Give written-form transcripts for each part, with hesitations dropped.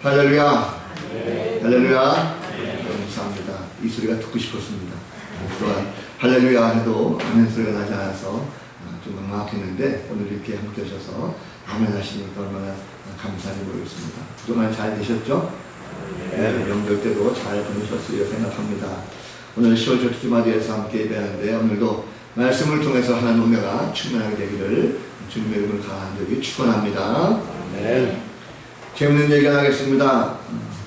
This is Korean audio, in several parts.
할렐루야. 네. 할렐루야. 네. 감사합니다. 이 소리가 듣고 싶었습니다. 또한 할렐루야 해도 아멘 소리가 나지 않아서 좀 막막했는데 오늘 이렇게 함께 하셔서 아멘 하시니까 얼마나 감사한지 모르겠습니다. 그동안 잘 되셨죠? 네. 명절 때도 잘 보내셨으리라 생각합니다. 오늘 10월 첫 주마디에서 함께 예배하는데 오늘도 말씀을 통해서 하나님 은혜가 충만하게 되기를 주님의 이름을 간절히 축원합니다. 네. 재밌는 얘기 하나 하겠습니다.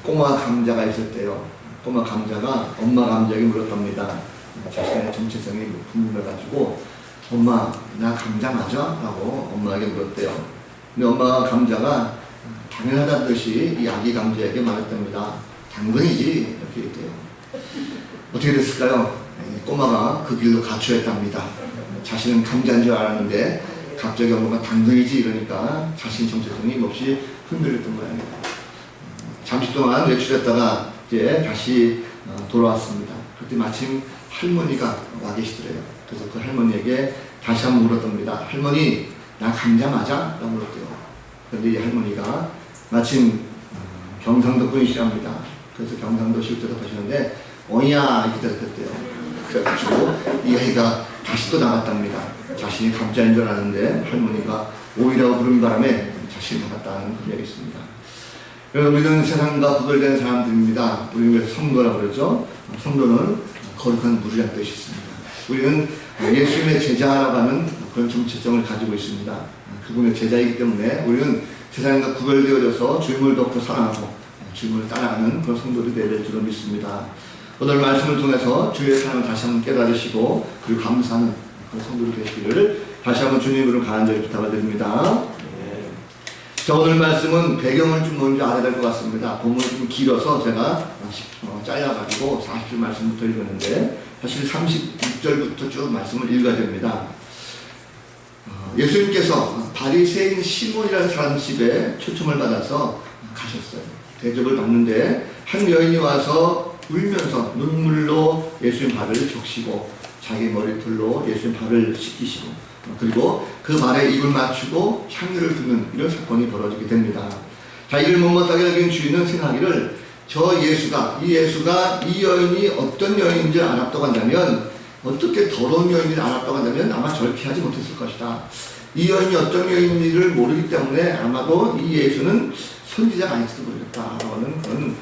꼬마 감자가 있었대요. 꼬마 감자가 엄마 감자에게 물었답니다. 자신의 정체성이 궁금해가지고 엄마 나 감자 맞아? 라고 엄마에게 물었대요. 근데 엄마가 감자가 당연하다는 듯이 이 아기 감자에게 말했답니다. 당근이지 이렇게 얘기해요. 어떻게 됐을까요? 꼬마가 그 길로 가출했답니다. 자신은 감자인 줄 알았는데 갑자기 엄마가 당근이지 이러니까 자신 정체성이 몹시 흔들렸던 모양입니다. 잠시 동안 외출했다가 이제 다시 돌아왔습니다. 그때 마침 할머니가 와 계시더래요. 그래서 그 할머니에게 다시 한번 물었답니다. 할머니 나 감자 맞아? 라고 물었대요. 그런데 이 할머니가 마침 경상도 분이시랍니다. 그래서 경상도식 대답하시는데 어이야 이렇게 대답했대요. 그래가지고 이 아이가 다시 또 나갔답니다. 자신이 감자인 줄 알았는데 할머니가 오이라고 부른 바람에 자신이 나갔다는 그런 얘기 있습니다. 우리는 세상과 구별된 사람들입니다. 우리는 성도라고 그러죠. 성도는 거룩한 무리라는 뜻이 있습니다. 우리는 예수님의 제자라고 하는 그런 정체성을 가지고 있습니다. 그분의 제자이기 때문에 우리는 세상과 구별되어져서 주님을 더욱더 사랑하고 주님을 따라가는 그런 성도들이 되어야 될 줄로 믿습니다. 오늘 말씀을 통해서 주의 사랑을 다시 한번 깨달으시고 그리고 감사하는 그런 성도들 되시기를 다시 한번 주님으로 간절히 부탁을 드립니다. 자, 오늘 말씀은 배경을 좀 먼저 알아야 될 것 같습니다. 본문이 좀 길어서 제가 잘라가지고 40절 말씀부터 읽었는데 사실 36절부터 쭉 말씀을 읽어야 됩니다. 예수님께서 바리새인 시몬이라는 사람 집에 초청을 받아서 가셨어요. 대접을 받는데 한 여인이 와서 울면서 눈물로 예수님 발을 적시고 자기 머리털로 예수님 발을 씻기시고 그리고 그 발에 입을 맞추고 향유를 두는 이런 사건이 벌어지게 됩니다. 자, 이를 못마땅하게 여긴 주인은 생각하기를 저 예수가 이 여인이 어떤 여인인지 알았다고 한다면 어떻게 더러운 여인인지 알았다고 한다면 아마 저렇게 하지 못했을 것이다. 이 여인이 어떤 여인인지를 모르기 때문에 아마도 이 예수는 선지자가 아닐지도 모르겠다라고 하는 그런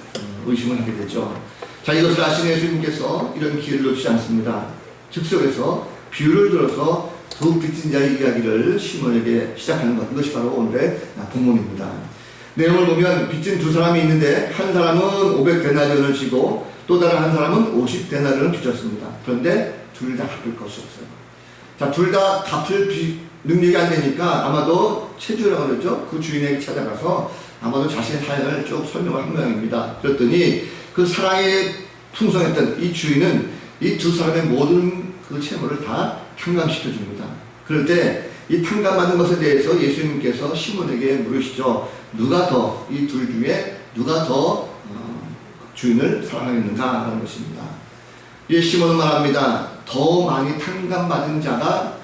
의심을 하게 되죠. 자, 이것을 아신 예수님께서 이런 기회를 놓치지 않습니다. 즉석에서 비유를 들어서 두 빚진 자의 이야기를 시몬에게 시작하는 것, 이것이 바로 오늘의 본문입니다. 내용을 보면 빚진 두 사람이 있는데 한 사람은 500데나리온을 지고 또 다른 한 사람은 50데나리온을 빚졌습니다. 그런데 둘 다 갚을 것이 없어요. 자, 둘 다 갚을 능력이 안 되니까 아마도 체주라고 그러죠. 그 주인에게 찾아가서 아마도 자신의 사연을 쭉 설명을 한 모양입니다. 그랬더니 그 사랑에 풍성했던 이 주인은 이 두 사람의 모든 그 채무를 다 탕감시켜 줍니다. 그럴 때 이 탕감받은 것에 대해서 예수님께서 시몬에게 물으시죠. 누가 더 이 둘 중에 누가 더 주인을 사랑하겠는가 하는 것입니다. 이 시몬은 말합니다. 더 많이 탕감받은 자가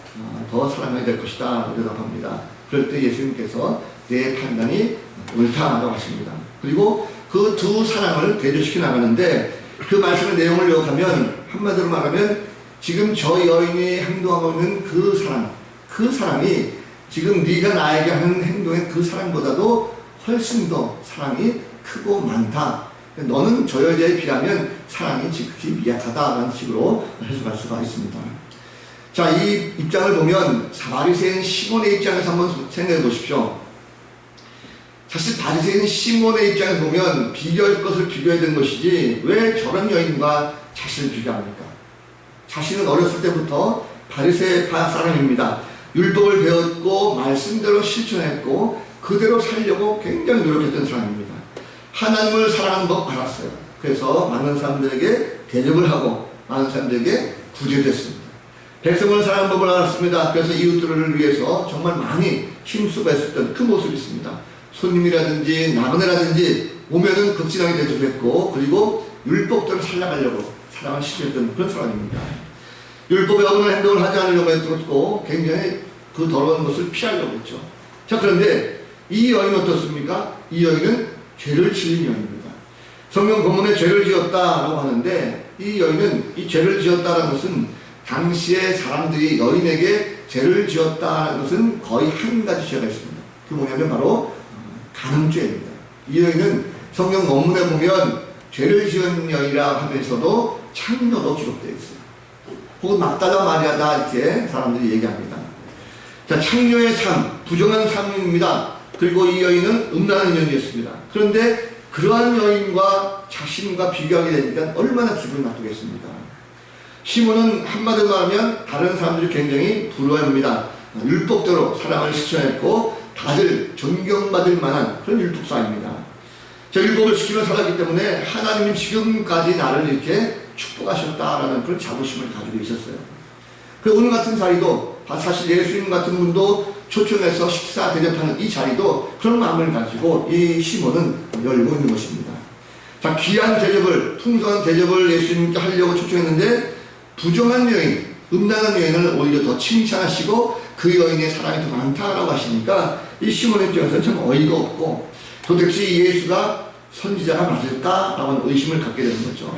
더 사랑하게 될 것이다 대답합니다. 그럴 때 예수님께서 내 판단이 옳다라고 하십니다. 그리고 그 두 사랑을 대조시켜 나가는데 그 말씀의 내용을 요약하면 한마디로 말하면 지금 저 여인이 행동하고 있는 그 사랑이 지금 네가 나에게 하는 행동의 그 사랑보다도 훨씬 더 사랑이 크고 많다. 너는 저 여자에 비하면 사랑이 지극히 미약하다라는 식으로 해석할 수가 있습니다. 자, 이 입장을 보면 바리새인 시몬의 입장에서 한번 생각해 보십시오. 사실 바리새인 시몬의 입장에서 보면 비교할 것을 비교해야 되는 것이지 왜 저런 여인과 자신을 비교합니까? 자신은 어렸을 때부터 바리새파 사람입니다. 율법을 배웠고 말씀대로 실천했고 그대로 살려고 굉장히 노력했던 사람입니다. 하나님을 사랑하는 법 알았어요. 그래서 많은 사람들에게 대접을 하고 많은 사람들에게 구제됐습니다. 백성을 사랑하는 법을 알았습니다. 그래서 이웃들을 위해서 정말 많이 힘쓰고 했었던 그 모습이 있습니다. 손님이라든지 나그네라든지 오면은 극진하게 대접했고 그리고 율법대로 살아가려고 사랑을 시도했던 그런 사람입니다. 율법에 어긋나는 행동을 하지 않으려고 했고 굉장히 그 더러운 것을 피하려고 했죠. 자, 그런데 이 여인은 어떻습니까? 이 여인은 죄를 지은 여인입니다. 성경 본문에 죄를 지었다라고 하는데 이 여인은 이 죄를 지었다라는 것은 당시의 사람들이 여인에게 죄를 지었다는 것은 거의 한 가지 죄가 있습니다. 그 뭐냐면 바로 간음죄입니다. 이 여인은 성경 원문에 보면 죄를 지은 여인이라 하면서도 창녀로 기록되어 있어요. 혹은 막달라 마리아다 이렇게 사람들이 얘기합니다. 자, 창녀의 삶, 부정한 삶입니다. 그리고 이 여인은 음란한 여인이었습니다. 그런데 그러한 여인과 자신과 비교하게 되니까 얼마나 기분을 나쁘겠습니까? 시몬은 한마디로 말하면 다른 사람들이 굉장히 부러워합니다. 율법대로 사랑을 실천했고 다들 존경받을 만한 그런 율법사입니다. 저 율법을 지키며 살았기 때문에 하나님이 지금까지 나를 이렇게 축복하셨다라는 그런 자부심을 가지고 있었어요. 그 오늘 같은 자리도 사실 예수님 같은 분도 초청해서 식사 대접하는 이 자리도 그런 마음을 가지고 이 시몬은 열고 있는 것입니다. 자, 귀한 대접을, 풍성한 대접을 예수님께 하려고 초청했는데 부정한 여인, 음란한 여인을 오히려 더 칭찬하시고 그 여인의 사랑이 더 많다라고 하시니까 이 시몬의 입장에서는 참 어이가 없고 도대체 예수가 선지자가 맞을까라고 하는 의심을 갖게 되는 거죠.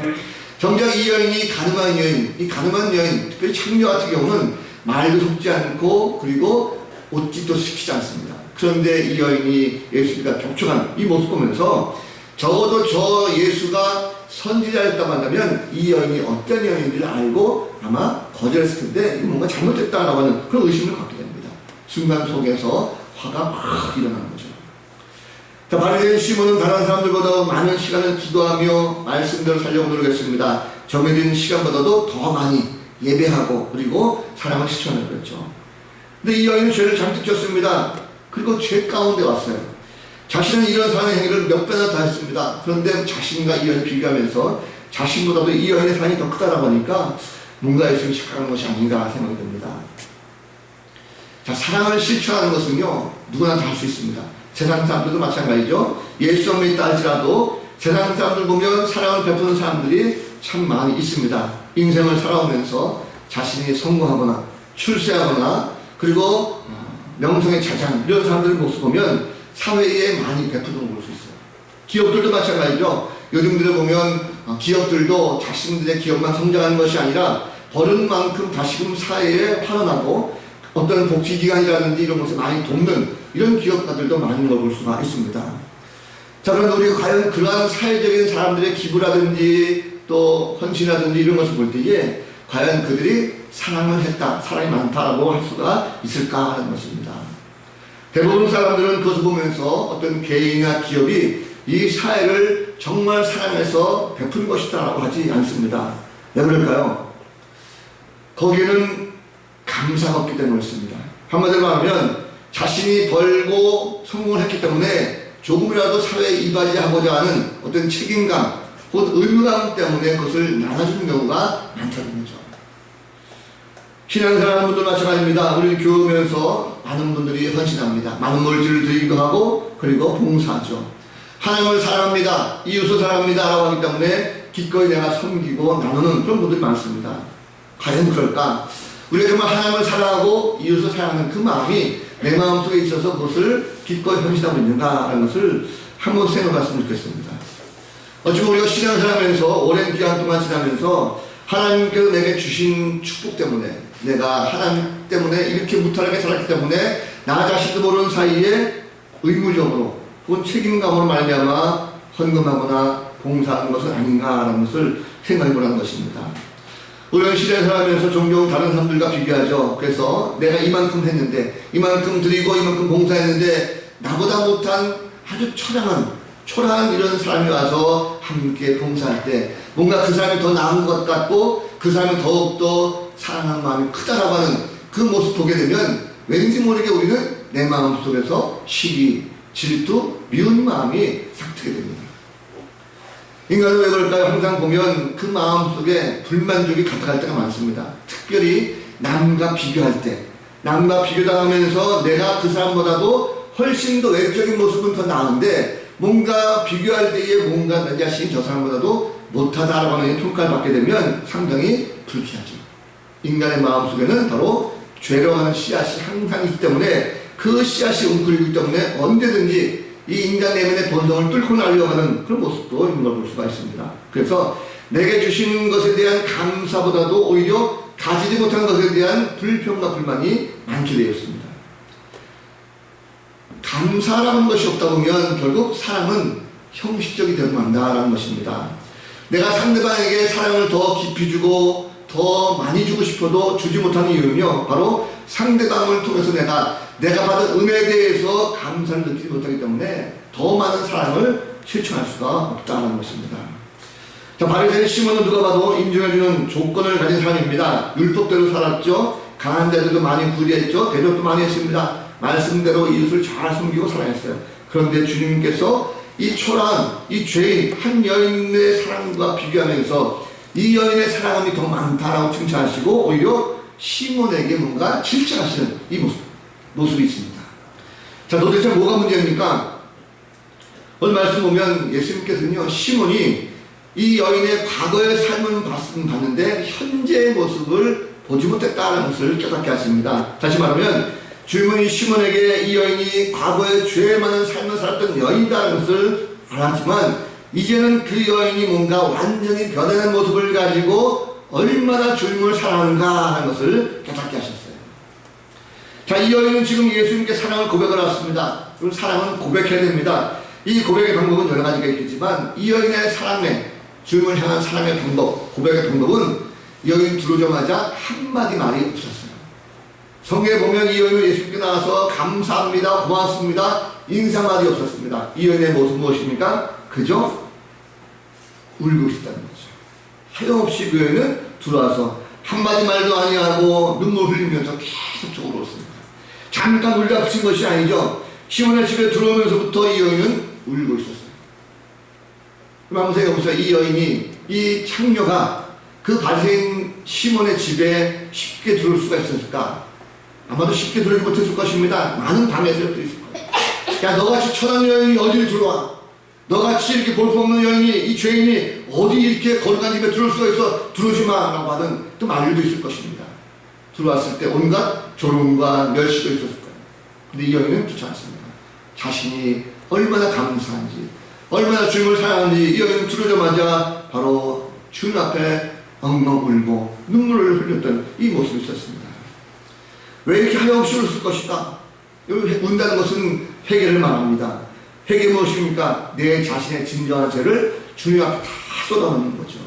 정작 이 여인이 가늠한 여인, 이 가늠한 여인, 특별히 창녀 같은 경우는 말도 섞지 않고 그리고 옷짓도 시키지 않습니다. 그런데 이 여인이 예수님과 접촉한 이 모습 보면서 적어도 저 예수가 선지자였다고 한다면 이 여인이 어떤 여인인지를 알고 아마 거절했을 텐데 이거 뭔가 잘못됐다라고 하는 그런 의심을 갖게 됩니다. 순간 속에서 화가 확 일어나는 거죠. 자, 바리새인 시몬은 다른 사람들보다 많은 시간을 기도하며 말씀대로 살려고 노력했습니다. 정해진 시간보다도 더 많이 예배하고 그리고 사랑을 실천하고 그랬죠. 근데 이 여인은 죄를 잔뜩 졌습니다. 그리고 죄 가운데 왔어요. 자신은 이런 사랑의 행위를 몇 배나 다 했습니다. 그런데 자신과 이 여인을 비교하면서 자신보다도 이 여인의 사랑이 더 크다라고 하니까 뭔가 예수님이 착각한 것이 아닌가 생각이 듭니다. 자, 사랑을 실천하는 것은요 누구나 다 할 수 있습니다. 세상 사람들도 마찬가지죠. 예수 안 믿다 할지라도 세상 사람들 보면 사랑을 베푸는 사람들이 참 많이 있습니다. 인생을 살아오면서 자신이 성공하거나 출세하거나 그리고 명성의 차장 이런 사람들의 모습 보면 사회에 많이 베푸는 걸 볼 수 있어요. 기업들도 마찬가지죠. 요즘 들어 보면 기업들도 자신들의 기업만 성장하는 것이 아니라 버는 만큼 다시금 사회에 환원하고 어떤 복지기관이라든지 이런 것을 많이 돕는 이런 기업가들도 많은 걸 볼 수가 있습니다. 자, 그런데 우리가 과연 그러한 사회적인 사람들의 기부라든지 또 헌신이라든지 이런 것을 볼 때에 과연 그들이 사랑을 했다, 사랑이 많다라고 할 수가 있을까 하는 것입니다. 대부분 사람들은 그것을 보면서 어떤 개인이나 기업이 이 사회를 정말 사랑해서 베푼 것이다라고 하지 않습니다. 왜 그럴까요? 거기에는 감사가 없기 때문에 그렇습니다. 한마디로 말하면 자신이 벌고 성공을 했기 때문에 조금이라도 사회에 이바지하고자 하는 어떤 책임감, 곧 의무감 때문에 그것을 나눠주는 경우가 많다는 거죠. 신앙생활하는 분들 마찬가지입니다. 우리 교회 오면서 많은 분들이 헌신합니다. 많은 물질을 드리기도 하고 그리고 봉사하죠. 하나님을 사랑합니다. 이웃을 사랑합니다. 라고 하기 때문에 기꺼이 내가 섬기고 나누는 그런 분들이 많습니다. 과연 그럴까? 우리가 정말 하나님을 사랑하고 이웃을 사랑하는 그 마음이 내 마음속에 있어서 그것을 기꺼이 헌신하고 있는가라는 것을 한번 생각해봤으면 좋겠습니다. 어쩌면 우리가 신앙생활하면서 오랜 기간 동안 지나면서 하나님께서 내게 주신 축복 때문에 내가 하나님 때문에 이렇게 무탈하게 살았기 때문에 나 자신도 모르는 사이에 의무적으로 혹은 책임감으로 말미암아 헌금하거나 봉사하는 것은 아닌가라는 것을 생각해보라는 것입니다. 우리는 시대에 살아가면서 종종 다른 사람들과 비교하죠. 그래서 내가 이만큼 했는데 이만큼 드리고 이만큼 봉사했는데 나보다 못한 아주 초라한 이런 사람이 와서 함께 봉사할 때 뭔가 그 사람이 더 나은 것 같고 그 사람이 더욱더 사랑하는 마음이 크다라고 하는 그 모습 보게 되면 왠지 모르게 우리는 내 마음속에서 시기, 질투, 미운 마음이 싹트게 됩니다. 인간은 왜 그럴까요? 항상 보면 그 마음속에 불만족이 가득할 때가 많습니다. 특별히 남과 비교할 때 남과 비교당하면서 내가 그 사람보다도 훨씬 더 외적인 모습은 더 나은데 뭔가 비교할 때에 뭔가 내 자신이 저 사람보다도 못하다라고 하는 평가를 받게 되면 상당히 불쾌하죠. 인간의 마음속에는 바로 죄로 하는 씨앗이 항상 있기 때문에 그 씨앗이 웅크리기 때문에 언제든지 이 인간 내면의 본성을 뚫고 나려가는 그런 모습도 있는 걸 볼 수가 있습니다. 그래서 내게 주신 것에 대한 감사보다도 오히려 가지지 못한 것에 대한 불평과 불만이 많게 되었습니다. 감사라는 것이 없다 보면 결국 사랑은 형식적이 되어 만다라는 것입니다. 내가 상대방에게 사랑을 더 깊이 주고 더 많이 주고 싶어도 주지 못하는 이유는요, 바로 상대방을 통해서 내가 받은 은혜에 대해서 감사를 느끼지 못하기 때문에 더 많은 사랑을 실천할 수가 없다는 것입니다. 자, 바리새인 시몬은 누가 봐도 인정해주는 조건을 가진 사람입니다. 율법대로 살았죠. 강한 자들도 많이 구제했죠. 대접도 많이 했습니다. 말씀대로 이웃을 잘 섬기고 사랑했어요. 그런데 주님께서 이 초라한, 이 죄인 한 여인의 사랑과 비교하면서 이 여인의 사랑함이 더 많다라고 칭찬하시고 오히려 시몬에게 뭔가 질책하시는 이 모습이 있습니다. 자, 도대체 뭐가 문제입니까? 오늘 말씀 보면 예수님께서는요, 시몬이 이 여인의 과거의 삶을 봤는데 현재의 모습을 보지 못했다는 것을 깨닫게 하십니다. 다시 말하면 주님은 시몬에게 이 여인이 과거에 죄 많은 삶을 살았던 여인이라는 것을 알았지만 이제는 그 여인이 뭔가 완전히 변해낸 모습을 가지고 얼마나 주님을 사랑하는가 하는 것을 깨닫게 하셨어요. 자, 이 여인은 지금 예수님께 사랑을 고백을 했습니다. 그리고 사랑은 고백해야 됩니다. 이 고백의 방법은 여러 가지가 있겠지만 이 여인의 사랑의 주님을 향한 사랑의 방법, 고백의 방법은 이 여인 들어오자마자 한마디 말이 없었어요. 성경에 보면 이 여인은 예수님께 나와서 감사합니다, 고맙습니다, 인사 말이 없었습니다. 이 여인의 모습은 무엇입니까? 그저 울고 있었다는 거죠. 하염없이 그 여인은 들어와서 한마디 말도 아니하고 눈물 흘리면서 계속적으로 울었습니다. 잠깐 울다 그친 것이 아니죠. 시몬의 집에 들어오면서부터 이 여인은 울고 있었어요. 한번 생각해보세요. 이 여인이, 이 창녀가 그 바리새인 시몬의 집에 쉽게 들어올 수가 있었을까? 아마도 쉽게 들어오지 못했을 것입니다. 많은 방해들도 있을 거예요. 야, 너같이 천한 여인이 어디를 들어와? 너같이 이렇게 볼 수 없는 여인이, 이 죄인이 어디 이렇게 거룩한 집에 들어올 수가 있어? 들어오지 마! 라고 하는 또 말도 있을 것입니다. 들어왔을 때 온갖 조롱과 멸시도 있었을 거예요. 근데 이 여인은 그렇지 않습니다. 자신이 얼마나 감사한지, 얼마나 주님을 사랑하는지 이 여인은 들어오자마자 바로 주님 앞에 엉엉 울고 눈물을 흘렸던 이 모습이 있었습니다. 왜 이렇게 하염없이 울었을 것이다? 여기 운다는 것은 회개를 말합니다. 회개 무엇입니까? 내 자신의 진정한 죄를 주님 앞에 다 쏟아놓는 거죠.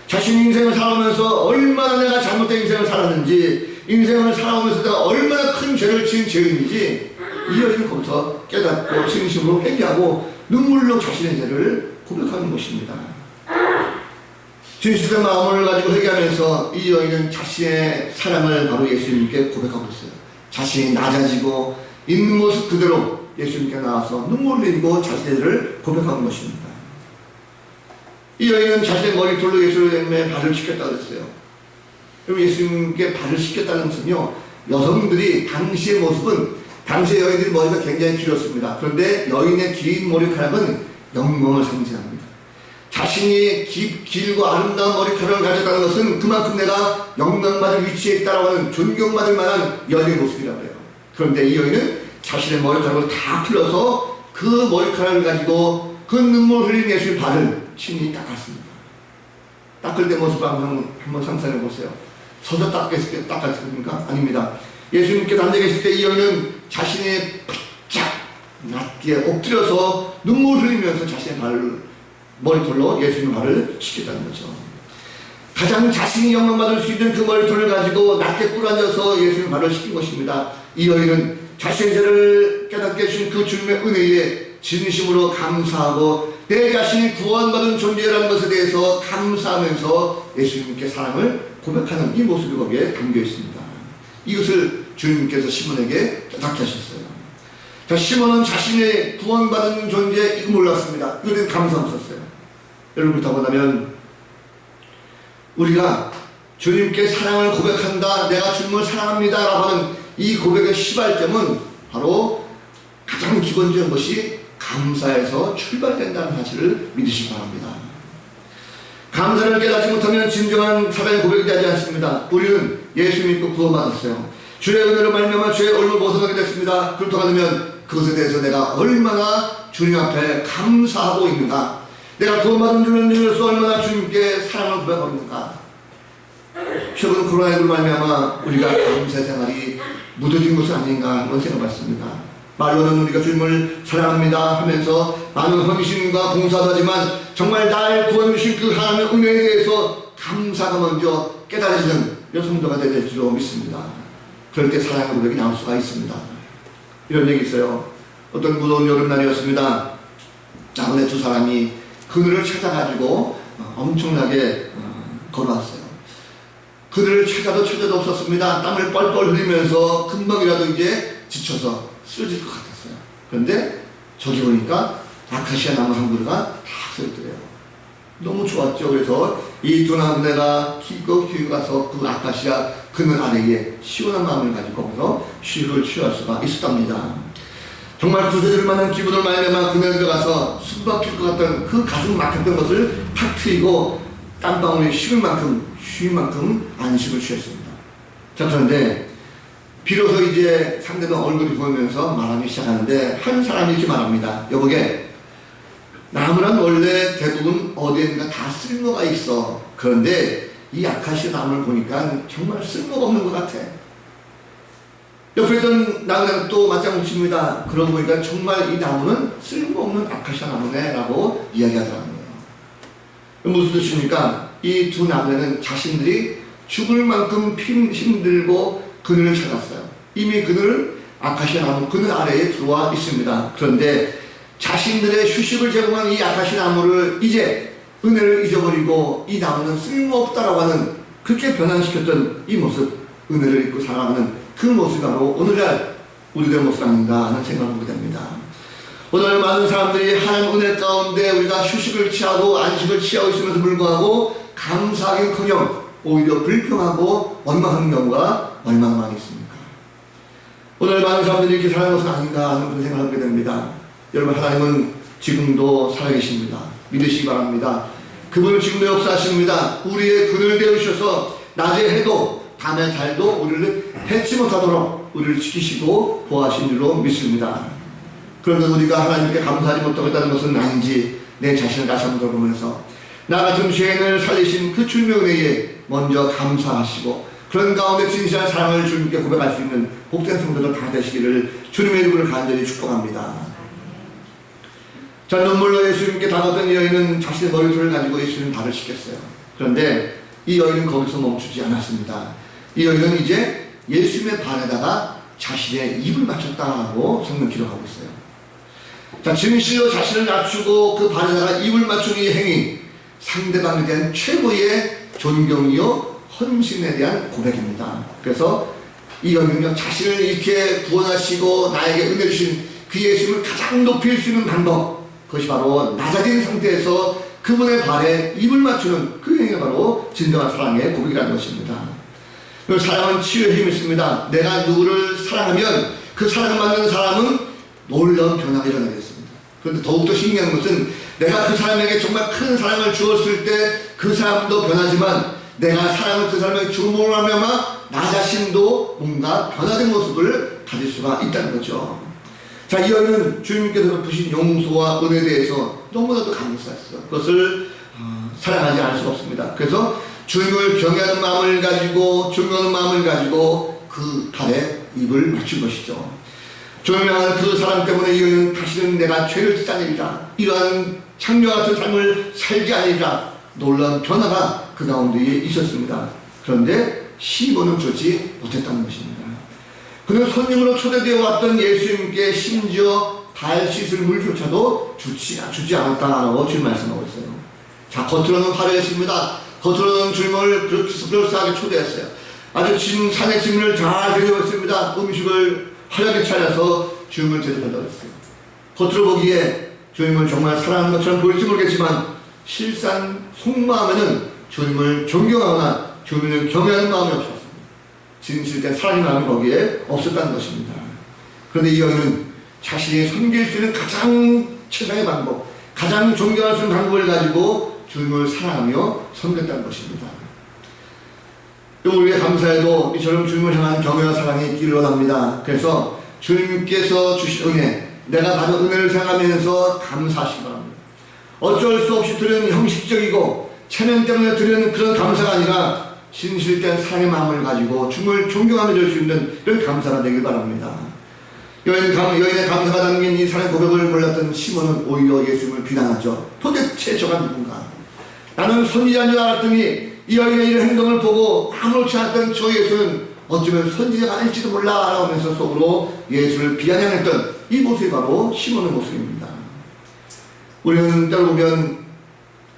자신 인생을 살아오면서 얼마나 내가 잘못된 인생을 살았는지, 인생을 살아오면서 내가 얼마나 큰 죄를 지은 죄인인지 이 여인은 거기서 깨닫고 진심으로 회개하고 눈물로 자신의 죄를 고백하는 것입니다. 진실된 마음을 가지고 회개하면서 이 여인은 자신의 사랑을 바로 예수님께 고백하고 있어요. 자신이 낮아지고 있는 모습 그대로 예수님께 나와서 눈물 흘리고 자신의 죄를 고백하는 것입니다. 이 여인은 자신의 머리털로 예수님의 발을 씻겼다고 했어요. 그럼 예수님께 발을 씻겼다는 것은요, 여성들이 당시의 모습은, 당시의 여인들이 머리가 굉장히 길었습니다. 그런데 여인의 긴 머리카락은 영광을 상징합니다. 자신이 길고 아름다운 머리카락을 가졌다는 것은 그만큼 내가 영광받을 위치에 있다라고 하는 존경받을 만한 여인의 모습이라고 해요. 그런데 이 여인은 자신의 머리카락을 다 풀어서 그 머리카락을 가지고 그 눈물 흘린 예수의 발을 친히 닦았습니다. 닦을 때 모습을 한번 상상해 보세요. 서서 닦았습니까? 아닙니다. 예수님께서 앉아 계실 때 이 여인은 자신의 바짝 낮게 엎드려서 눈물 흘리면서 자신의 발을 머리털로 예수님 발을 씻겼다는 거죠. 가장 자신이 영광받을 수 있는 그 머리털을 가지고 낮게 꿇어앉아서 예수님 발을 씻긴 것입니다. 이 여인은 자신의 죄를 깨닫게 해주신 그 주님의 은혜에 진심으로 감사하고 내 자신이 구원받은 존재라는 것에 대해서 감사하면서 예수님께 사랑을 고백하는 이 모습이 거기에 담겨 있습니다. 이것을 주님께서 시몬에게 깨닫게 하셨어요. 자, 시몬은 자신의 구원받은 존재 이거 몰랐습니다. 이거에 대해 감사 없었어요. 여러분, 그렇다고 한다면 우리가 주님께 사랑을 고백한다, 내가 주님을 사랑합니다 라고 하는 이 고백의 시발점은 바로 가장 기본적인 것이 감사에서 출발된다는 사실을 믿으시기 바랍니다. 감사를 깨닫지 못하면 진정한 사랑의 고백이 되지 않습니다. 우리는 예수 믿고 구원받았어요. 주의 은혜로 말미암아 죄의 얼굴 벗어나게 됐습니다. 그렇다고 하면 그것에 대해서 내가 얼마나 주님 앞에 감사하고 있는가, 내가 구원받은 주님으로서 얼마나 주님께 사랑을 고백하고 있는가. 최근 코로나19로 말미암아 우리가 감사 생활이 무뎌진 것은 아닌가 한번 생각해봤습니다. 말로는 우리가 주님을 사랑합니다 하면서 많은 헌신과 봉사도 하지만 정말 날 구원주신 그 하나님의 은혜에 대해서 감사가 먼저 깨달아지는 성도가 될 줄로 믿습니다. 그럴 때 사랑의 고백이 나올 수가 있습니다. 이런 얘기 있어요. 어떤 무더운 여름날이었습니다. 나그네 두 사람이 그늘을 찾아가지고 엄청나게 걸어왔어요. 그늘을 찾아도 없었습니다. 땀을 뻘뻘 흘리면서 금방이라도 이제 지쳐서 쓰러질 것 같았어요. 그런데 저기 보니까 아카시아 나무 한 그루가 다 서있더래요. 너무 좋았죠. 그래서 이 두 나그네가 기꺼이 가서 그 아카시아 그늘 아래에 시원한 마음을 가지고 거기서 휴식을 취할 수가 있었답니다. 정말 구세주를 만난 기분을 말미암아 그늘에 들어가서 숨 막힐 것 같던 그 가슴 막혔던 것을 탁 트이고 땀방울이 식을 만큼 쉴 만큼 안식을 취했습니다. 자, 그런데 비로소 이제 상대방 얼굴이 보이면서 말하기 시작하는데 한 사람이 이렇게 말합니다. 여보게, 나무란 원래 대부분 어디엔가 다 쓸모가 있어. 그런데 이 아카시아 나무를 보니까 정말 쓸모가 없는 것 같아. 옆에 있던 나그네가 또 맞장구 칩니다. 그러고 보니까 정말 이 나무는 쓸모없는 아카시아 나무네 라고 이야기하더라고요. 무슨 뜻입니까? 이 두 나그네는 자신들이 죽을 만큼 힘들고 그늘을 찾았어요. 이미 그늘은 아카시아 나무 그늘 아래에 들어와 있습니다. 그런데 자신들의 휴식을 제공한 이 아카시아 나무를 이제 은혜를 잊어버리고 이 나무는 쓸모없다라고 하는, 그렇게 변환시켰던 이 모습, 은혜를 잊고 살아가는 그 모습이 바로 오늘날 우리들의 모습 아닌가 하는 생각을 하게 됩니다. 오늘 많은 사람들이 하나님 은혜 가운데 우리가 휴식을 취하고 안식을 취하고 있음에도 불구하고 감사하기는커녕 오히려 불평하고 원망하는 경우가 얼마나 많이 있습니까? 오늘 많은 사람들이 이렇게 살아가는 것은 아닌가 하는 그런 생각을 하게 됩니다. 여러분, 하나님은 지금도 살아계십니다. 믿으시기 바랍니다. 그분은 지금도 역사하십니다. 우리의 그늘 되어주셔서 낮에 해도 밤에 달도 우리를 해치 못하도록 우리를 지키시고 보호하신 줄로 믿습니다. 그런데 우리가 하나님께 감사하지 못하고 있다는 것은 아닌지 내 자신을 다시 한번 돌아보면서 나 같은 죄인을 살리신 그 주님의 은혜에 먼저 감사하시고 그런 가운데 진실한 사랑을 주님께 고백할 수 있는 복된 성도들 다 되시기를 주님의 이름으로 간절히 축복합니다. 자, 눈물로 예수님께 다가왔던 이 여인은 자신의 머리털을 가지고 예수님 발을 씻겼어요. 그런데 이 여인은 거기서 멈추지 않았습니다. 이 여인은 이제 예수님의 발에다가 자신의 입을 맞췄다고 성경 기록하고 있어요. 자, 진실로 자신을 낮추고 그 발에다가 입을 맞춘 이 행위, 상대방에 대한 최고의 존경이요 헌신에 대한 고백입니다. 그래서 이 여인은요, 자신을 이렇게 구원하시고 나에게 은혜 주신 그 예수님을 가장 높일 수 있는 방법, 그것이 바로 낮아진 상태에서 그분의 발에 입을 맞추는 그 행위가 바로 진정한 사랑의 고백이라는 것입니다. 사랑은 치유의 힘이 있습니다. 내가 누구를 사랑하면 그 사랑을 받는 사람은 놀라운 변화가 일어나겠습니다. 그런데 더욱더 신기한 것은 내가 그 사람에게 정말 큰 사랑을 주었을 때 그 사람도 변하지만 내가 사랑을 그 사람에게 주므로 하면 나 자신도 뭔가 변화된 모습을 가질 수가 있다는 거죠. 자, 이 여인은 주님께서 베푸신 용서와 은혜에 대해서 너무나도 감사했어요. 그것을 사랑하지 않을 수가 없습니다. 그래서 주님을 경외하는 마음을 가지고 존경하는 마음을 가지고 그 발에 입을 맞춘 것이죠. 주님을 향하는 그 사람 때문에 이 여인은 다시는 내가 죄를 짓지 아니리라, 이러한 창녀 같은 삶을 살지 아니리라, 놀라운 변화가 그 가운데에 있었습니다. 그런데 시몬은 그렇지 못했다는 것입니다. 그는 손님으로 초대되어 왔던 예수님께 심지어 발 씻을 물조차도 주지 않았다라고 주님 말씀하고 있어요. 자, 겉으로는 화려했습니다. 겉으로는 주님을 그럴싸하게 초대했어요. 아주 산의 짐을 잘 데려왔습니다. 음식을 화려하게 차려서 주님을 대접한다고 했어요. 겉으로 보기에 주님을 정말 사랑하는 것처럼 보일지 모르겠지만 실상 속마음에는 주님을 존경하거나 주님을 경외하는 마음이 없었습니다. 진실된 사랑의 마음이 거기에 없었다는 것입니다. 그런데 이 여인은 자신이 섬길 수 있는 가장 최상의 방법, 가장 존경할 수 있는 방법을 가지고 주님을 사랑하며 섬겼다는 것입니다. 우리의 감사에도 이처럼 주님을 향한 경외와 사랑이 있기를 원합니다. 그래서 주님께서 주신 은혜, 내가 받은 은혜를 생각하면서 감사하시기 바랍니다. 어쩔 수 없이 드리는 형식적이고 체면 때문에 드리는 그런 감사가 아니라 진실된 사랑의 마음을 가지고 주님을 존경하며 드릴 수 있는 이런 감사가 되길 바랍니다. 여인의 감사가 담긴 이 사랑의 고백을 몰랐던 시몬은 오히려 예수님을 비난하죠. 도대체 저가 누군가? 나는 선지자인 줄 알았더니 이 여인의 이런 행동을 보고 아무렇지 않았던 저 예수는 어쩌면 선지자가 아닐지도 몰라 라고 하면서 속으로 예수를 비아냥했던 이 모습이 바로 시몬의 모습입니다. 우리는 때로 보면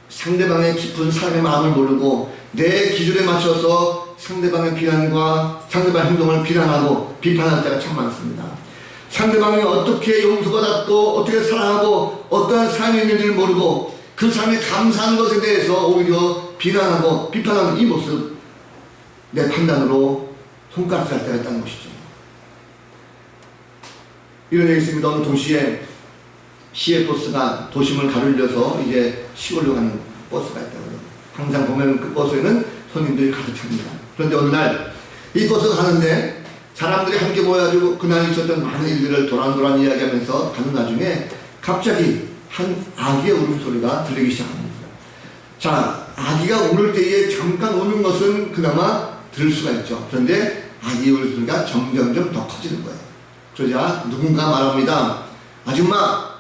상대방의 깊은 사랑의 마음을 모르고 내 기준에 맞춰서 상대방의 비난과 상대방의 행동을 비난하고 비판할 때가 참 많습니다. 상대방이 어떻게 용서받았고 어떻게 사랑하고 어떠한 삶이 있는지를 모르고 그 삶에 감사하는 것에 대해서 오히려 비난하고 비판하는 이 모습, 내 판단으로 손가락 살 때가 있다는 것이죠. 이런 얘기 있습니다. 어느 도시에 시외버스가 도심을 가르려서 이제 시골로 가는 버스가 있다고요. 항상 보면 그 버스에는 손님들이 가득 찹니다. 그런데 어느 날 이 버스가 가는데 사람들이 함께 모여가지고 그날 있었던 많은 일들을 도란도란 이야기하면서 가는 와중에 갑자기 한 아기의 울음소리가 들리기 시작합니다. 자, 아기가 울을 때에 잠깐 우는 것은 그나마 들을 수가 있죠. 그런데 아기의 울음소리가 점점점 더 커지는 거예요. 그러자 누군가 말합니다. 아줌마,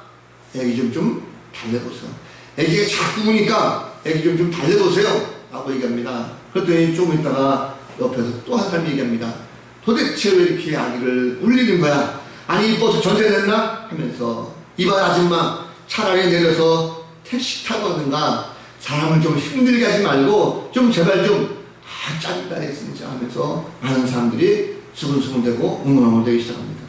애기 좀 달래보세요. 애기가 자꾸 우니까 애기 좀 달래보세요 라고 얘기합니다. 그랬더니 조금 있다가 옆에서 또 한 사람이 얘기합니다. 도대체 왜 이렇게 아기를 울리는 거야? 아니 이 버스 전세 냈나? 하면서 이봐 아줌마, 차라리 내려서 택시 타고 오든가 사람을 좀 힘들게 하지 말고 좀 제발 좀 짜증나네 진짜 하면서 많은 사람들이 수근수근대고 웅얼웅얼대기 시작합니다.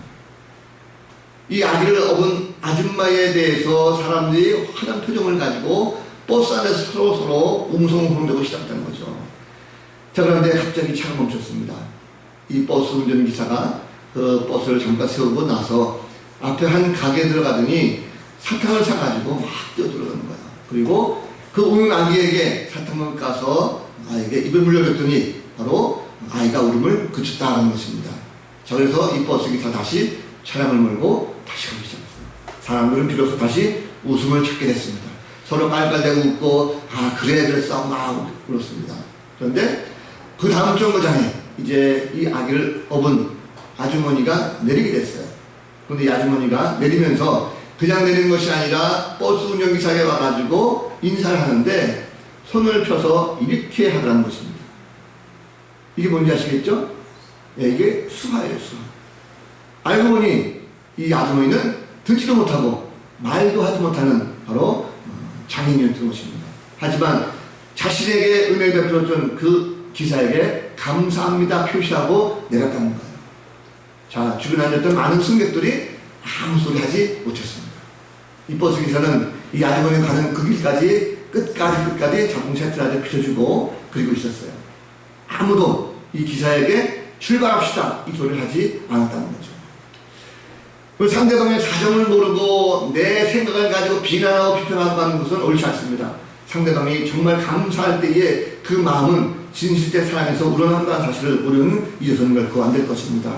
이 아기를 업은 아줌마에 대해서 사람들이 환한 표정을 가지고 버스 안에서 서로 웅성웅성대고 시작된 거죠. 자, 그런데 갑자기 차가 멈췄습니다. 이 버스 운전기사가 그 버스를 잠깐 세우고 나서 앞에 한 가게에 들어가더니 사탕을 사가지고 막 뛰어들어가는 거예요. 그리고 그 우는 아기에게 사탕을 까서 아이에게 입에 물려줬더니 바로 아이가 울음을 그쳤다는 것입니다. 자, 그래서 이 버스기사 다시 차량을 몰고 다시 가기 시작했어요. 사람들은 비로소 다시 웃음을 찾게 됐습니다. 서로 깔깔대고 웃고 그래 그랬어 막 울었습니다. 그런데 그 다음 정거장에 이제 이 아기를 업은 아주머니가 내리게 됐어요. 그런데 이 아주머니가 내리면서 그냥 내리는 것이 아니라 버스 운전기사에 와가지고 인사를 하는데 손을 펴서 이렇게 하더라는 것입니다. 이게 뭔지 아시겠죠? 네, 이게 수화예요, 수화. 알고 보니 이 아주머니는 듣지도 못하고 말도 하지 못하는 바로 장인이었던 것입니다. 하지만 자신에게 은혜를 베풀어준 그 기사에게 감사합니다 표시하고 내렸다는 거예요. 자, 주변에 앉았던 많은 승객들이 아무 소리 하지 못했습니다. 이 버스 기사는 이 아주머니 가는 그 길까지 끝까지 자동차 트라를 비춰주고 그리고 있었어요. 아무도 이 기사에게 출발합시다 이 소리를 하지 않았다는 거죠. 그 상대방의 사정을 모르고 내 생각을 가지고 비난하고 비판하고 하는 것은 옳지 않습니다. 상대방이 정말 감사할 때에 그 마음은 진실된 사랑에서 우러난다는 사실을 우리는 잊어서는 결코 안 될 것입니다.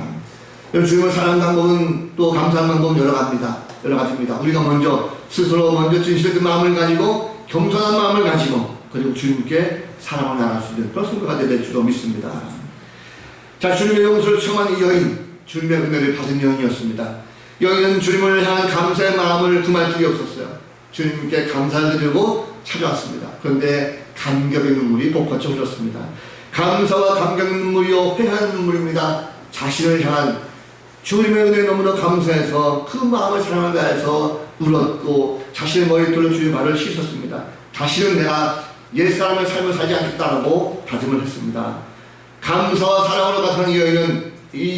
주님을 사랑하는 방법은 또 감사하는 방법은 여러 가지입니다. 우리가 스스로 진실된 마음을 가지고 겸손한 마음을 가지고 그리고 주님께 사랑을 나갈 수 있는 그런 성도가 될 줄로 믿습니다. 자, 주님의 용서를 청한 이 여인, 주님의 은혜를 받은 여인이었습니다. 여인은 주님을 향한 감사의 마음을 금할 적이 없었어요. 주님께 감사를 드리고 찾아왔습니다. 그런데 감격의 눈물이 복받쳐 흘렀습니다. 감사와 감격의 눈물이요 회한 눈물입니다. 자신을 향한 주님의 은혜에 너무나 감사해서 그 마음을 사랑을 다해서 울었고 자신의 머리에 돌려 주의 발을 씻었습니다. 다시는 내가 옛사람의 삶을 살지 않겠다라고 다짐을 했습니다. 감사와 사랑으로 나타난 이 여인은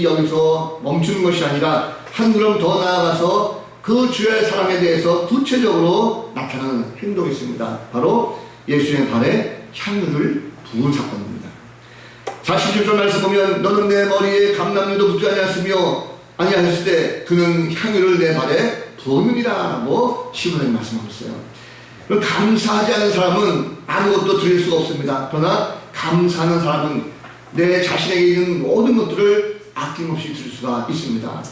여기서 멈추는 것이 아니라 한 걸음 더 나아가서 그 주의 사랑에 대해서 구체적으로 나타나는 행동이 있습니다. 바로 예수의 발에 향유를 부은 사건입니다. 47절 말씀 보면 너는 내 머리에 감람유도 묻지 아니하였을 때 그는 향유를 내 발에 부었느니라 라고 시몬에게 말씀하고 있어요. 감사하지 않은 사람은 아무것도 드릴 수가 없습니다. 그러나 감사하는 사람은 내 자신에게 있는 모든 것들을 아낌없이 드릴 수가 있습니다.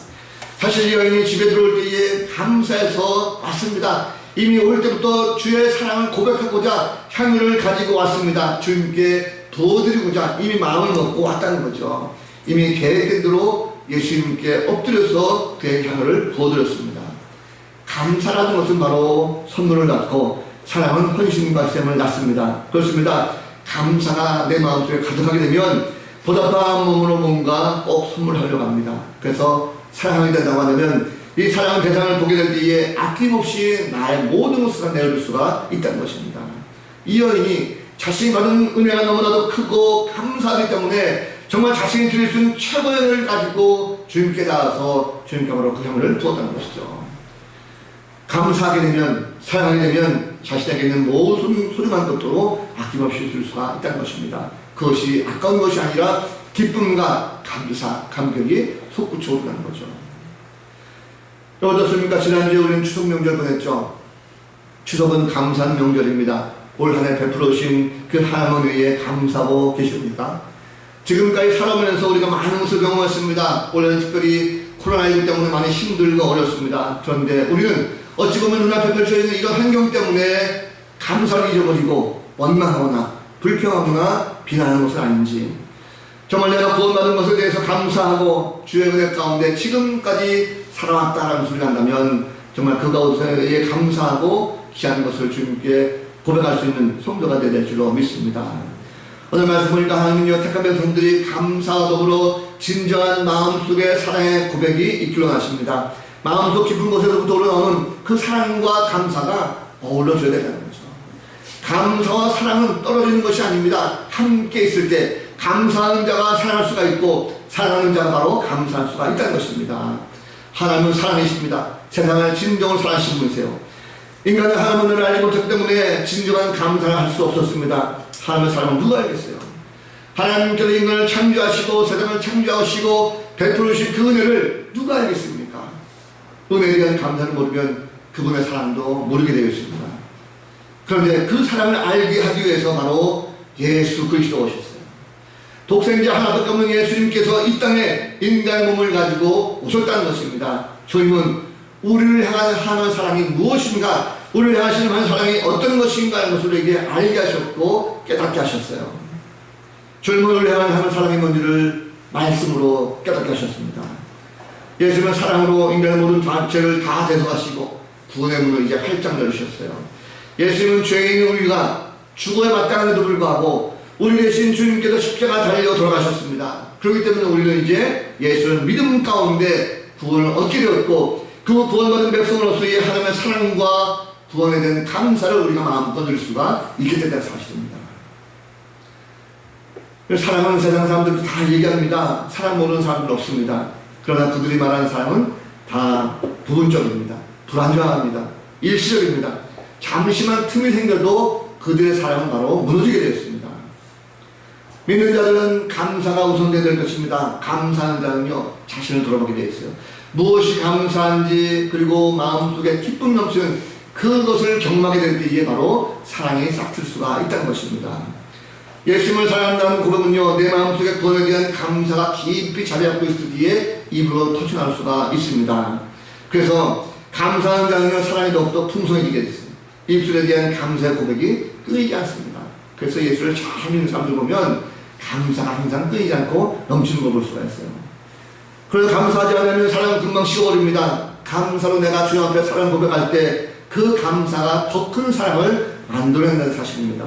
사실 여인이 집에 들어올 때에 감사해서 왔습니다. 이미 올 때부터 주의 사랑을 고백하고자 향유를 가지고 왔습니다. 주님께 부어드리고자 이미 마음을 먹고 왔다는 거죠. 이미 계획된 대로 예수님께 엎드려서 그의 향유를 부어드렸습니다. 감사라는 것은 바로 선물을 낳고 사랑은 헌신과 셈을 낳습니다. 그렇습니다. 감사가 내 마음속에 가득하게 되면 보답한 몸으로 뭔가 꼭 선물하려고 합니다. 그래서 사랑이 된다고 하면 이 사랑의 대상을 보게 될 때에 아낌없이 나의 모든 것을 다 내어줄 수가 있다는 것입니다. 이 여인이 자신이 받은 은혜가 너무나도 크고 감사하기 때문에 정말 자신이 드릴 수 있는 최고의 은혜를 가지고 주님께 나와서 주님께 바로 그 향을 부었다는 것이죠. 감사하게 되면, 사랑하게 되면 자신에게 있는 모든 소중한 것도 아낌없이 줄 수가 있다는 것입니다. 그것이 아까운 것이 아니라 기쁨과 감사, 감격이 솟구쳐 오르는 거죠. 어떻습니까? 지난주에 우리는 추석 명절 보냈죠. 추석은 감사한 명절입니다. 올 한 해 베풀어 주신 그 하나님 위에 감사하고 계십니까? 지금까지 살아오면서 우리가 많은 것을 경험했습니다. 올해는 특별히 코로나19 때문에 많이 힘들고 어렵습니다. 그런데 우리는 어찌 보면 눈앞에 펼쳐 있는 이런 환경 때문에 감사를 잊어버리고 원망하거나 불평하거나 비난하는 것은 아닌지, 정말 내가 구원받은 것에 대해서 감사하고 주의 은혜 가운데 지금까지 살아왔다라는 소리가 난다면 정말 그 가운데에 감사하고 귀한 것을 주님께 고백할 수 있는 성도가 되야 될 줄로 믿습니다. 오늘 말씀 보니까 하나님은요, 택한 백성들이 감사와 더불어 진정한 마음속의 사랑의 고백이 있기로 하십니다. 마음속 깊은 곳에서부터 우러나오는 그 사랑과 감사가 어우러져야 된다는 거죠. 감사와 사랑은 떨어지는 것이 아닙니다. 함께 있을 때 감사하는 자가 사랑할 수가 있고 사랑하는 자가 바로 감사할 수가 있다는 것입니다. 하나님은 사랑이십니다. 세상을 진정으로 사랑하시는 분이세요. 인간의 하나님의 은혜를 알지 못했기 때문에 진정한 감사를 할 수 없었습니다. 하나님의 사랑은 누가 알겠어요? 하나님께서 인간을 창조하시고 세상을 창조하시고 베풀어 주신 그 은혜를 누가 알겠습니까? 은혜에 대한 감사를 모르면 그분의 사랑도 모르게 되어 있습니다. 그런데 그 사랑을 알게 하기 위해서 바로 예수 그리스도 오셨어요. 독생자 하나밖에 없는 예수님께서 이 땅에 인간의 몸을 가지고 오셨다는 것입니다. 주님은 우리를 향한 하나님의 사랑이 무엇인가, 우리를 향하시는 하나님의 사랑이 어떤 것인가 하는 것을 우리에게 알게 하셨고 깨닫게 하셨어요. 주님은 우리를 향한 하나님의 사랑이 뭔지를 말씀으로 깨닫게 하셨습니다. 예수님은 사랑으로 인간의 모든 죄를 다 대속하시고 구원의 문을 이제 활짝 열으셨어요. 예수님은 죄인 우리가 죽어야 마땅한데도 불구하고 우리 대신 주님께서 십자가 달려 돌아가셨습니다. 그렇기 때문에 우리는 이제 예수를 믿음 가운데 구원을 얻게 되었고, 그 구원받은 백성으로서의 하나님의 사랑과 구원에 대한 감사를 우리가 마음껏 누릴 수가 있게 된다는 사실입니다. 사랑하는 세상 사람들도 다 얘기합니다. 사랑 모르는 사람들은 없습니다. 그러나 그들이 말하는 사랑은 다 부분적입니다. 불안정합니다. 일시적입니다. 잠시만 틈이 생겨도 그들의 사랑은 바로 무너지게 되었습니다. 믿는 자들은 감사가 우선되어야 될 것입니다. 감사하는 자는요, 자신을 돌아보게 되어 있어요. 무엇이 감사한지, 그리고 마음속에 기쁨 넘치는 그것을 경험하게 될 때에 바로 사랑이 싹틀 수가 있다는 것입니다. 예수님을 사랑한다는 고백은요, 내 마음속에 구원에 대한 감사가 깊이 자리 잡고 있을 때에 입으로 터쳐나올 수가 있습니다. 그래서 감사하는 자는요, 사랑이 더욱더 풍성해지게 됐어요. 입술에 대한 감사의 고백이 끊이지 않습니다. 그래서 예수를 잘 믿는 사람들 보면 감사가 항상 끊이지 않고 넘치는 걸 볼 수가 있어요. 그래서 감사하지 않으면 사랑은 금방 식어버립니다. 감사로 내가 주님 앞에 사랑 고백할 때 그 감사가 더 큰 사랑을 만들어낸다는 사실입니다.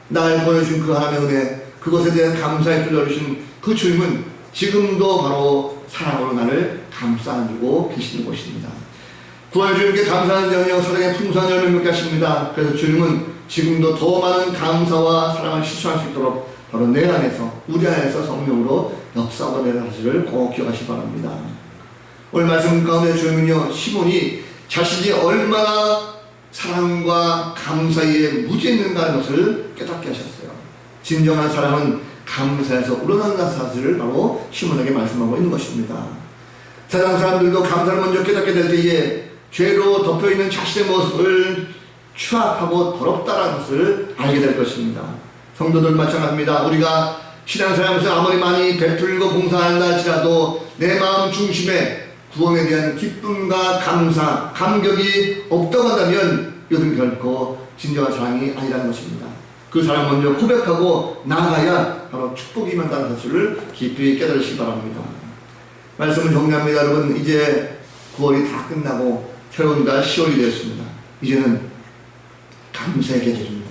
날 보내준 그 하나님의 은혜, 그것에 대한 감사의 줄을 열으신 그 주님은 지금도 바로 사랑으로 나를 감싸 안고 계시는 것입니다. 구원의 주님께 감사하는 자는요, 사랑의 풍성한 열매를 맺게 하십니다. 그래서 주님은 지금도 더 많은 감사와 사랑을 실천할 수 있도록 바로 내 안에서, 우리 안에서 성령으로 역사하고 내는 사실을 꼭 기억하시기 바랍니다. 오늘 말씀 가운데 주님은요, 시몬이 자신이 얼마나 사랑과 감사에 무지에 있는가 하는 것을 깨닫게 하셨어요. 진정한 사랑은 감사에서 우러난다는 사실을 바로 시몬에게 말씀하고 있는 것입니다. 세상 사람들도 감사를 먼저 깨닫게 될 때에 죄로 덮여있는 자신의 모습을 추악하고 더럽다는 것을 알게 될 것입니다. 성도들 마찬가지입니다. 우리가 신앙생활하면서 아무리 많이 베풀고 봉사한다 할지라도 내 마음 중심에 구원에 대한 기쁨과 감사, 감격이 없다고 한다면 이것은 결코 진정한 사랑이 아니라는 것입니다. 그 사랑 먼저 고백하고 나아가야 바로 축복이 임한다는 것을 깊이 깨달으시기 바랍니다. 말씀을 정리합니다. 여러분, 이제 9월이 다 끝나고 새로운 달 10월이 되었습니다. 이제는 감사의 계절입니다.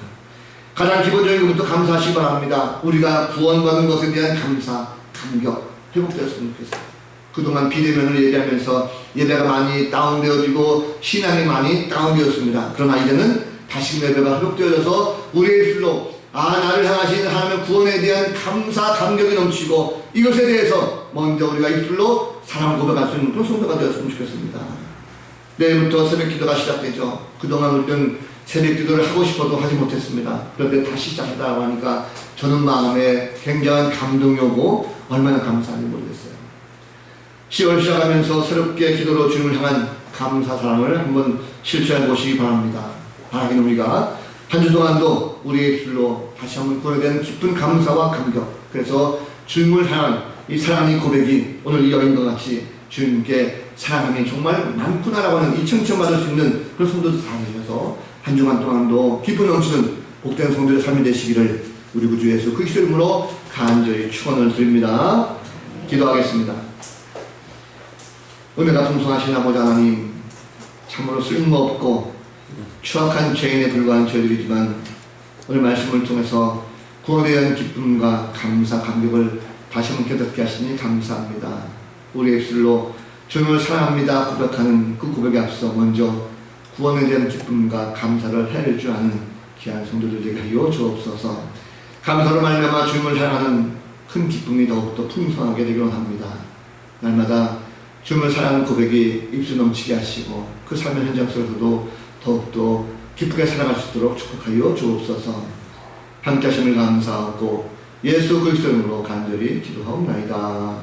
가장 기본적인 것부터 감사하시기 바랍니다. 우리가 구원받은 것에 대한 감사, 감격 회복되었으면 좋겠습니다. 그동안 비대면을 예배하면서 예배가 많이 다운되어지고 신앙이 많이 다운되었습니다. 그러나 이제는 다시금 예배가 회복되어져서 우리의 입술로 나를 향하신 하나님의 구원에 대한 감사, 감격이 넘치고 이것에 대해서 먼저 우리가 입술로 사랑 고백할 수 있는 그런 성도가 되었으면 좋겠습니다. 내일부터 새벽 기도가 시작되죠. 그동안 우리는 새벽 기도를 하고 싶어도 하지 못했습니다. 그런데 다시 시작하다고 하니까 저는 마음에 굉장한 감동이 오고 얼마나 감사한지 모르겠어요. 10월 시작하면서 새롭게 기도로 주님을 향한 감사 사랑을 한번 실천해 보시기 바랍니다. 바라기는 우리가 한 주 동안도 우리의 입술로 다시 한번 구원에 대한 기쁜 감사와 감격, 그래서 주님을 향한 이 사랑의 고백이 오늘 이 여인과 같이 주님께 사랑함이 정말 많구나라고 하는 이 칭찬받을 수 있는 그런 성도들 다 되셔서 한 주간 동안도 기쁨 넘치는 복된 성도의 삶이 되시기를 우리 구주 예수 그리스도 이름으로 간절히 축원을 드립니다. 기도하겠습니다. 은혜가 풍성하신 아버지 하나님, 참으로 쓸모없고 추악한 죄인에 불과한 저희들이지만 오늘 말씀을 통해서 구원에 대한 기쁨과 감사, 감격을 다시 한번 깨닫게 하시니 감사합니다. 우리의 입술로 주님을 사랑합니다 고백하는 그 고백에 앞서 먼저 구원에 대한 기쁨과 감사를 해낼 줄 아는 귀한 성도들에게 하여 주옵소서. 감사로 말미암아 주님을 사랑하는 큰 기쁨이 더욱더 풍성하게 되기를 원합니다. 날마다 주님을 사랑하는 고백이 입술 넘치게 하시고 그 삶의 현장 속에서도 더욱더 기쁘게 살아갈 수 있도록 축복하여 주옵소서. 함께 하심을 감사하고 예수 그리스도 이름으로 간절히 기도하옵나이다.